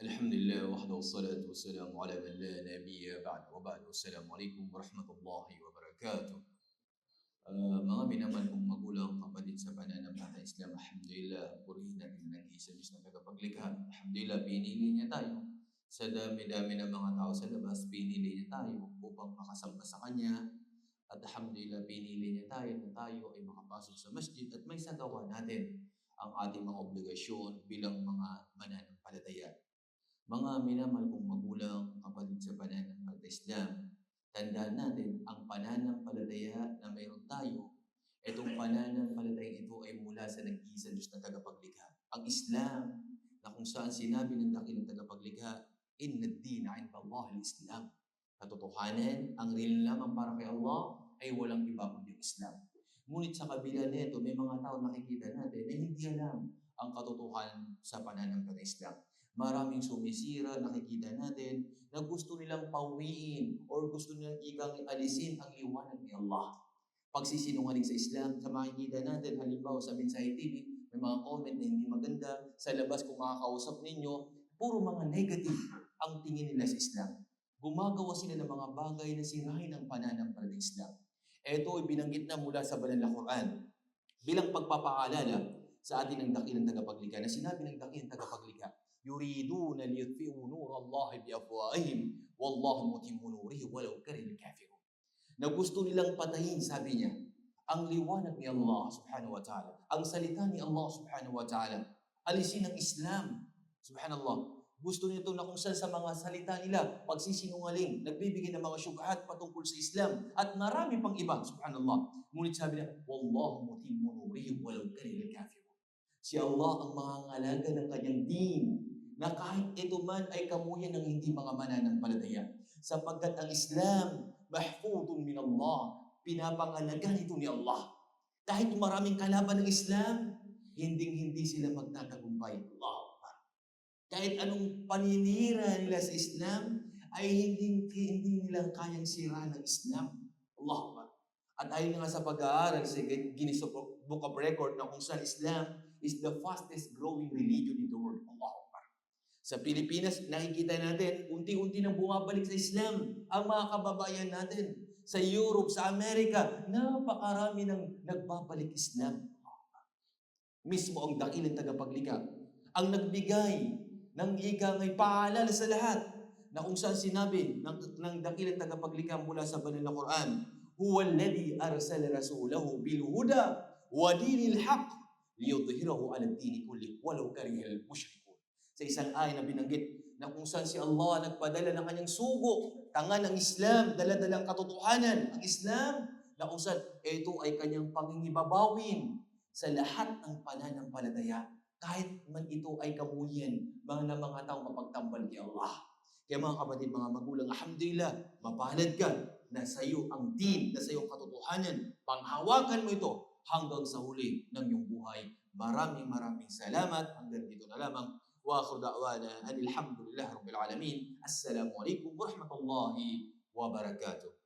Alhamdulillah wahdahu wassalatu wassalamu ala man la nabiyya ba'd wa ba'd. Wassalamualaikum warahmatullahi wabarakatuh. Mga minamahal kong magulang, kapatid sa pananampalatayang Islam, alhamdulillah, purihin natin ang nag-iisa Diyos na tagapaglikha. Alhamdulillah, pinili niya tayo. Sa dami-dami ng mga tao sa labas, pinili niya tayo upang makasamba sa Kanya. At alhamdulillah, pinili niya tayo na tayo ay makapasok sa masjid at may sagawa natin ang ating mga obligasyon bilang mga mananampalataya. Mga minamahal kong magulang, kapatid sa pananampalatayang Islam, tandaan natin ang pananampalataya na mayroon tayo. Itong pananampalatayang ito ay mula sa nag-iisa Diyos na tagapaglikha. Ang Islam, na kung saan sinabi ng dakilang tagapaglikha, Inna ad-dina 'inda Allah al-Islam. Katotohanan, ang real lamang para kay Allah ay walang iba kundi Islam. Ngunit sa kabila nito, may mga tao nakikita natin na hindi alam ang katotohanan sa pananampalatayang Islam. Maraming sumisira, nakikita natin, na gusto nilang pauwiin or gusto nilang alisin ang liwanag ni Allah. Pagsisinungaling sa Islam, sa makikita natin, halimbawa sa Mensahe TV, may mga comment na hindi maganda, sa labas kung makakausap ninyo, puro mga negative ang tingin nila sa Islam. Gumagawa sila ng mga bagay na sirahin ang pananampalatayang Islam. Ito ay binanggit na mula sa banal na Quran bilang pagpapaalala sa atin ng dakilang tagapaglikha na sinabi ng dakilang tagapaglikha, yuriduna liyutfi'u nurallahi biafwahihim wallahu mutimmu nurihi walau karihal kafirun. Na gusto nilang patayin, sabi niya, ang liwanag ni Allah subhanahu wa ta'ala, ang salita ni Allah subhanahu wa ta'ala, alisin ang Islam. Subhanallah. Gusto nito na kung saan sa mga salita nila, pagsisinungaling, nagbibigay ng mga syubhat patungkol sa Islam, at marami pang iba, subhanallah. Ngunit sabi niya, wallahu mutimmu nurihi walau karihal kafirun. Si Allah ang mangangalaga ng kanyang din, na kahit ito man ay kamuyan ng hindi mga mananampalataya. Sapagkat ang Islam, mahfudun min Allah, pinapangalagaan ito ni Allah. Kahit maraming kalaban ng Islam, hindi sila magtatagumpay. Allah. Kahit anong paninira nila sa Islam, ay hindi nila kayang siraan ng Islam. Allah. At ayon nga sa pag-aaral sa Guinness Book of Record na kung saan Islam is the fastest growing religion in the world. Allah. Sa Pilipinas, nakikita natin, unti-unti nang bumabalik sa Islam ang mga kababayan natin. Sa Europe, sa Amerika, napakarami nang nagbabalik Islam. Mismo ang dakilang tagapaglikha ang nagbigay ng ikangay paalala sa lahat na kung saan sinabi ng dakilang tagapaglikha mula sa banal na Quran, huwa alladhi arsala rasulahu bil huda wa dinil haqq liyudhhirahu 'ala ad-din kulli walau karihal mushrikun. Sa isang ay na binanggit na kung saan si Allah nagpadala ng kanyang sugo, tanga ng Islam, dala-dalang katotohanan, ang Islam, na kung saan ito ay kanyang pangingibabawin sa lahat ng pananampalataya, kahit man ito ay kamuyan mga taong mapagtambal kay Allah. Kaya mga kapatid, mga magulang, alhamdulillah, mapalad ka na sa iyo ang din, na sa iyo ang katotohanan. Panghawakan mo ito hanggang sa huli ng iyong buhay. Maraming salamat. Hanggang dito na lamang. Wa akhiru da'wana alhamdulillah rabbil alamin. Assalamu alaikum warahmatullahi wabarakatuh.